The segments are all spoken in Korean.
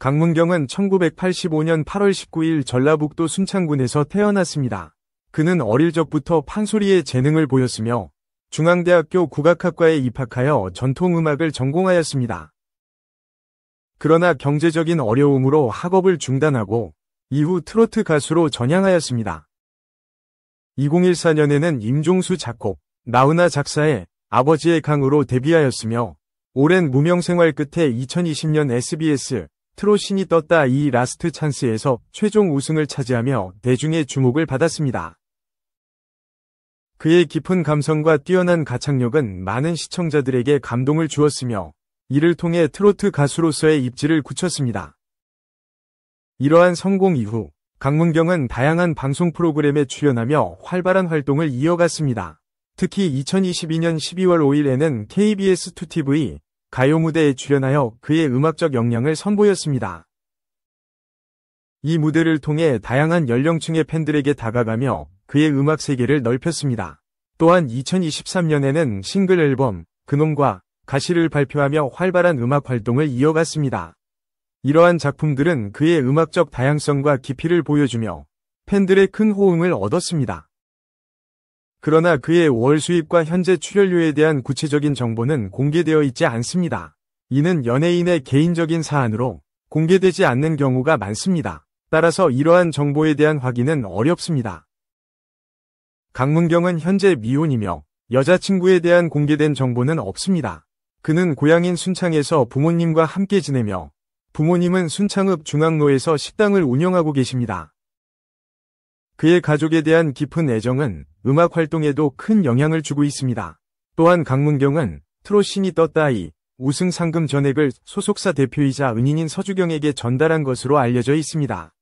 강문경은 1985년 8월 19일 전라북도 순창군에서 태어났습니다. 그는 어릴 적부터 판소리의 재능을 보였으며 중앙대학교 국악학과에 입학하여 전통음악을 전공하였습니다. 그러나 경제적인 어려움으로 학업을 중단하고 이후 트로트 가수로 전향하였습니다. 2014년에는 임종수 작곡, 나훈아 작사의 아버지의 강으로 데뷔하였으며 오랜 무명 생활 끝에 2020년 SBS 트롯신이 떴다 이 라스트 찬스에서 최종 우승을 차지하며 대중의 주목을 받았습니다. 그의 깊은 감성과 뛰어난 가창력은 많은 시청자들에게 감동을 주었으며 이를 통해 트로트 가수로서의 입지를 굳혔습니다. 이러한 성공 이후 강문경은 다양한 방송 프로그램에 출연하며 활발한 활동을 이어갔습니다. 특히 2022년 12월 5일에는 KBS 2TV 가요 무대에 출연하여 그의 음악적 역량을 선보였습니다. 이 무대를 통해 다양한 연령층의 팬들에게 다가가며 그의 음악 세계를 넓혔습니다. 또한 2023년에는 싱글 앨범 그놈과 가시를 발표하며 활발한 음악 활동을 이어갔습니다. 이러한 작품들은 그의 음악적 다양성과 깊이를 보여주며 팬들의 큰 호응을 얻었습니다. 그러나 그의 월 수입과 현재 출연료에 대한 구체적인 정보는 공개되어 있지 않습니다. 이는 연예인의 개인적인 사안으로 공개되지 않는 경우가 많습니다. 따라서 이러한 정보에 대한 확인은 어렵습니다. 강문경은 현재 미혼이며 여자친구에 대한 공개된 정보는 없습니다. 그는 고향인 순창에서 부모님과 함께 지내며 부모님은 순창읍 중앙로에서 식당을 운영하고 계십니다. 그의 가족에 대한 깊은 애정은 음악 활동에도 큰 영향을 주고 있습니다. 또한 강문경은 트롯신이 떴다 이 우승 상금 전액을 소속사 대표이자 은인인 서주경에게 전달한 것으로 알려져 있습니다.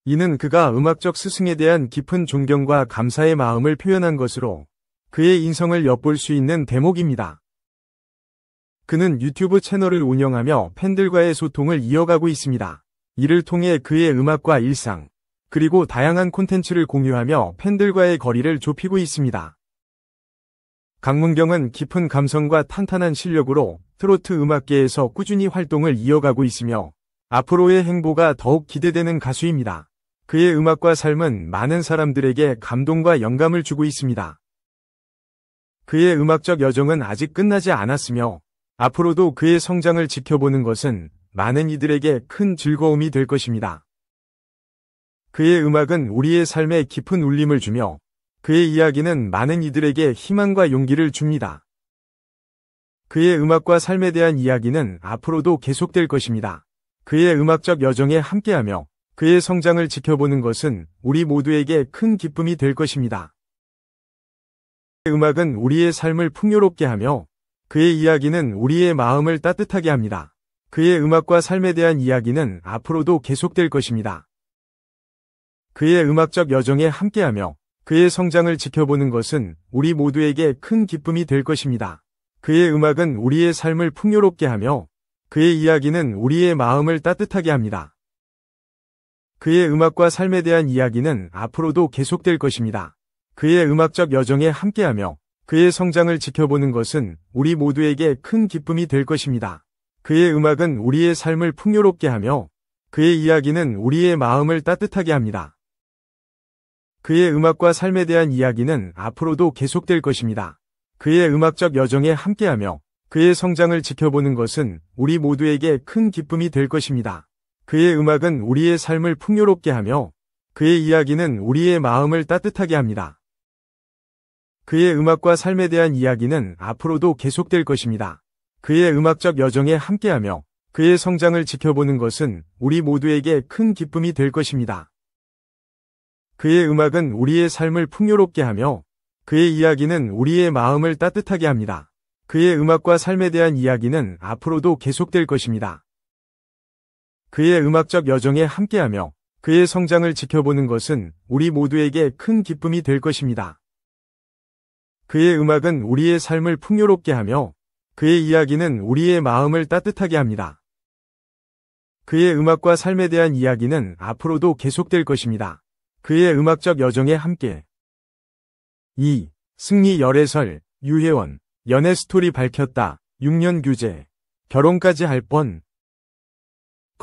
이는 그가 음악적 스승에 대한 깊은 존경과 감사의 마음을 표현한 것으로 그의 인성을 엿볼 수 있는 대목입니다. 그는 유튜브 채널을 운영하며 팬들과의 소통을 이어가고 있습니다. 이를 통해 그의 음악과 일상, 그리고 다양한 콘텐츠를 공유하며 팬들과의 거리를 좁히고 있습니다. 강문경은 깊은 감성과 탄탄한 실력으로 트로트 음악계에서 꾸준히 활동을 이어가고 있으며 앞으로의 행보가 더욱 기대되는 가수입니다. 그의 음악과 삶은 많은 사람들에게 감동과 영감을 주고 있습니다. 그의 음악적 여정은 아직 끝나지 않았으며 앞으로도 그의 성장을 지켜보는 것은 많은 이들에게 큰 즐거움이 될 것입니다. 그의 음악은 우리의 삶에 깊은 울림을 주며 그의 이야기는 많은 이들에게 희망과 용기를 줍니다. 그의 음악과 삶에 대한 이야기는 앞으로도 계속될 것입니다. 그의 음악적 여정에 함께하며 그의 성장을 지켜보는 것은 우리 모두에게 큰 기쁨이 될 것입니다. 그의 음악은 우리의 삶을 풍요롭게 하며 그의 이야기는 우리의 마음을 따뜻하게 합니다. 그의 음악과 삶에 대한 이야기는 앞으로도 계속될 것입니다. 그의 음악적 여정에 함께하며 그의 성장을 지켜보는 것은 우리 모두에게 큰 기쁨이 될 것입니다. 그의 음악은 우리의 삶을 풍요롭게 하며 그의 이야기는 우리의 마음을 따뜻하게 합니다. 그의 음악과 삶에 대한 이야기는 앞으로도 계속될 것입니다. 그의 음악적 여정에 함께하며 그의 성장을 지켜보는 것은 우리 모두에게 큰 기쁨이 될 것입니다. 그의 음악은 우리의 삶을 풍요롭게 하며 그의 이야기는 우리의 마음을 따뜻하게 합니다. 그의 음악과 삶에 대한 이야기는 앞으로도 계속될 것입니다. 그의 음악적 여정에 함께하며 그의 성장을 지켜보는 것은 우리 모두에게 큰 기쁨이 될 것입니다. 그의 음악은 우리의 삶을 풍요롭게 하며 그의 이야기는 우리의 마음을 따뜻하게 합니다. 그의 음악과 삶에 대한 이야기는 앞으로도 계속될 것입니다. 그의 음악적 여정에 함께하며 그의 성장을 지켜보는 것은 우리 모두에게 큰 기쁨이 될 것입니다. 그의 음악은 우리의 삶을 풍요롭게 하며 그의 이야기는 우리의 마음을 따뜻하게 합니다. 그의 음악과 삶에 대한 이야기는 앞으로도 계속될 것입니다. 그의 음악적 여정에 함께하며 그의 성장을 지켜보는 것은 우리 모두에게 큰 기쁨이 될 것입니다. 그의 음악은 우리의 삶을 풍요롭게 하며 그의 이야기는 우리의 마음을 따뜻하게 합니다. 그의 음악과 삶에 대한 이야기는 앞으로도 계속될 것입니다. 그의 음악적 여정에 함께. 2. 승리 열애설, 유혜원, 연애 스토리 밝혔다, 6년 규제, 결혼까지 할 뻔.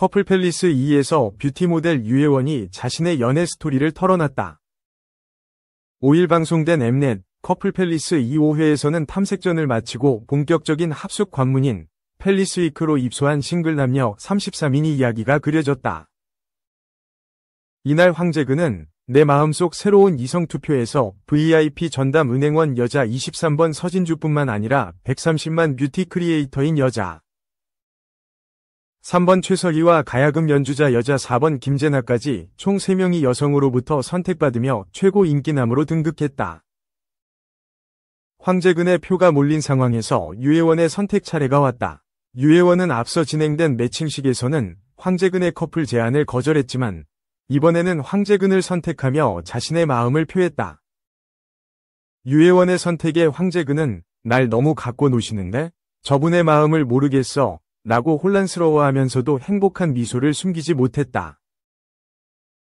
커플 팰리스 2에서 뷰티 모델 유혜원이 자신의 연애 스토리를 털어놨다. 5일 방송된 엠넷 커플 팰리스 2 5회에서는 탐색전을 마치고 본격적인 합숙 관문인 팰리스 위크로 입소한 싱글 남녀 33인의 이야기가 그려졌다. 이날 황재근은 내 마음속 새로운 이성 투표에서 VIP 전담 은행원 여자 23번 서진주뿐만 아니라 130만 뷰티 크리에이터인 여자 3번 최설희와 가야금 연주자 여자 4번 김재나까지 총 3명의 여성으로부터 선택받으며 최고 인기남으로 등극했다. 황재근의 표가 몰린 상황에서 유혜원의 선택 차례가 왔다. 유혜원은 앞서 진행된 매칭식에서는 황재근의 커플 제안을 거절했지만 이번에는 황재근을 선택하며 자신의 마음을 표했다. 유혜원의 선택에 황재근은 날 너무 갖고 노시는데? 저분의 마음을 모르겠어 라고 혼란스러워하면서도 행복한 미소를 숨기지 못했다.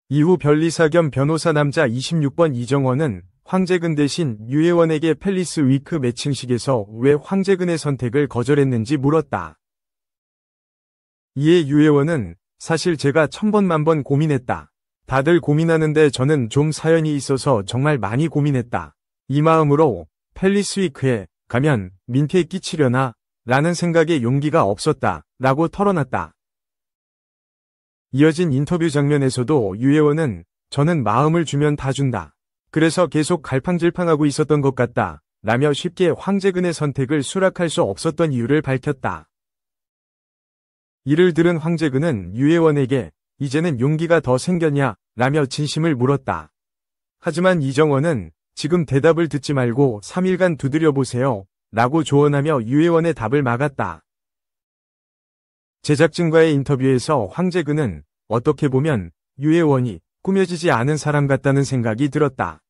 이후 변리사 겸 변호사 남자 26번 이정원은 황재근 대신 유혜원에게 팰리스 위크 매칭식에서 왜 황재근의 선택을 거절했는지 물었다. 이에 유혜원은 사실 제가 1000번 만번 고민했다. 다들 고민하는데 저는 좀 사연이 있어서 정말 많이 고민했다. 이 마음으로 팰리스 위크에 가면 민폐 끼치려나? 라는 생각에 용기가 없었다. 라고 털어놨다. 이어진 인터뷰 장면에서도 유혜원은 저는 마음을 주면 다 준다. 그래서 계속 갈팡질팡하고 있었던 것 같다. 라며 쉽게 황재근의 선택을 수락할 수 없었던 이유를 밝혔다. 이를 들은 황재근은 유혜원에게 이제는 용기가 더 생겼냐? 라며 진심을 물었다. 하지만 이정원은 지금 대답을 듣지 말고 3일간 두드려보세요. 라고 조언하며 유혜원의 답을 막았다. 제작진과의 인터뷰에서 황재근은 어떻게 보면 유혜원이 꾸며지지 않은 사람 같다는 생각이 들었다.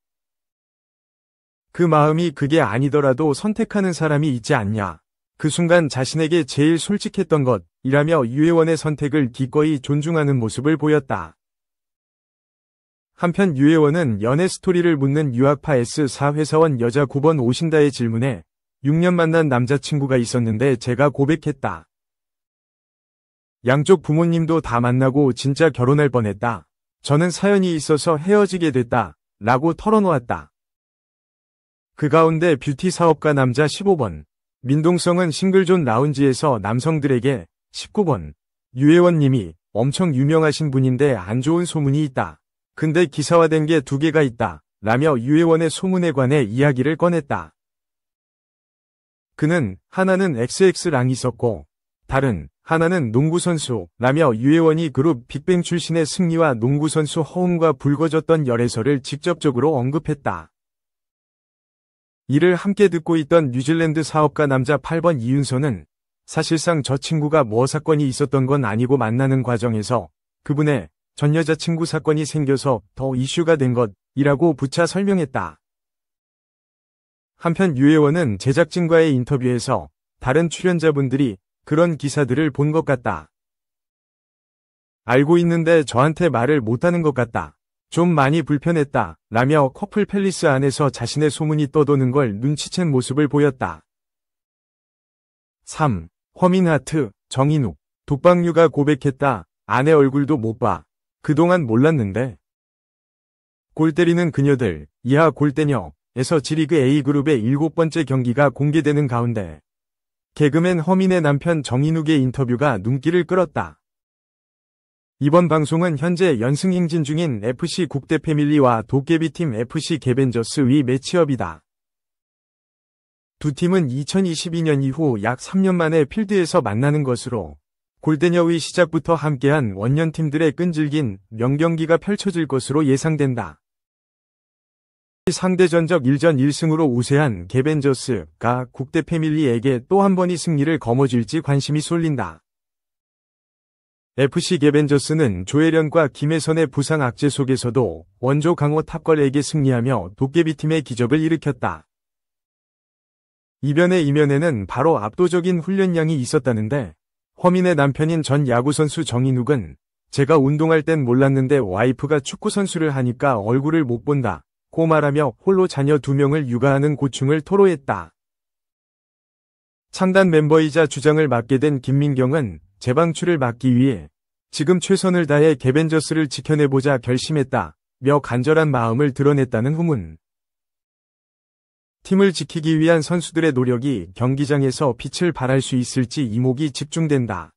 그 마음이 그게 아니더라도 선택하는 사람이 있지 않냐. 그 순간 자신에게 제일 솔직했던 것이라며 유혜원의 선택을 기꺼이 존중하는 모습을 보였다. 한편 유혜원은 연애 스토리를 묻는 유학파 S사 회사원 여자 9번 오신다의 질문에 6년 만난 남자친구가 있었는데 제가 고백했다. 양쪽 부모님도 다 만나고 진짜 결혼할 뻔했다. 저는 사연이 있어서 헤어지게 됐다. 라고 털어놓았다. 그 가운데 뷰티 사업가 남자 15번. 민동성은 싱글존 라운지에서 남성들에게 19번. 유혜원 님이 엄청 유명하신 분인데 안 좋은 소문이 있다. 근데 기사화된 게 2개가 있다. 라며 유혜원의 소문에 관해 이야기를 꺼냈다. 그는 하나는 XX랑 있었고 다른 하나는 농구선수라며 유혜원이 그룹 빅뱅 출신의 승리와 농구선수 허웅과 불거졌던 열애설을 직접적으로 언급했다. 이를 함께 듣고 있던 뉴질랜드 사업가 남자 8번 이윤서는 사실상 저 친구가 뭐 사건이 있었던 건 아니고 만나는 과정에서 그분의 전 여자친구 사건이 생겨서 더 이슈가 된 것이라고 부차 설명했다. 한편 유혜원은 제작진과의 인터뷰에서 다른 출연자분들이 그런 기사들을 본 것 같다. 알고 있는데 저한테 말을 못하는 것 같다. 좀 많이 불편했다. 라며 커플 팰리스 안에서 자신의 소문이 떠도는 걸 눈치챈 모습을 보였다. 3. 허민하트, 정인욱. 독박류가 고백했다. 아내 얼굴도 못 봐. 그동안 몰랐는데. 골 때리는 그녀들, 이하 골대녀에서 G리그 A그룹의 7번째 경기가 공개되는 가운데 개그맨 허민의 남편 정인욱의 인터뷰가 눈길을 끌었다. 이번 방송은 현재 연승 행진 중인 FC 국대 패밀리와 도깨비팀 FC 개벤저스의 매치업이다. 두 팀은 2022년 이후 약 3년 만에 필드에서 만나는 것으로 골대녀의 시작부터 함께한 원년팀들의 끈질긴 명경기가 펼쳐질 것으로 예상된다. 상대 전적 1전 1승으로 우세한 개벤저스가 국대 패밀리에게 또 한 번의 승리를 거머쥘지 관심이 쏠린다. FC 개벤저스는 조혜련과 김혜선의 부상 악재 속에서도 원조 강호 탑걸에게 승리하며 도깨비팀의 기적을 일으켰다. 이변의 이면에는 바로 압도적인 훈련량이 있었다는데 허민의 남편인 전 야구선수 정인욱은 제가 운동할 땐 몰랐는데 와이프가 축구선수를 하니까 얼굴을 못 본다. 고 말하며 홀로 자녀 2명을 육아하는 고충을 토로했다. 창단 멤버이자 주장을 맡게 된 김민경은 재방출을 막기 위해 지금 최선을 다해 개벤저스를 지켜내보자 결심했다. 며 간절한 마음을 드러냈다는 후문. 팀을 지키기 위한 선수들의 노력이 경기장에서 빛을 발할 수 있을지 이목이 집중된다.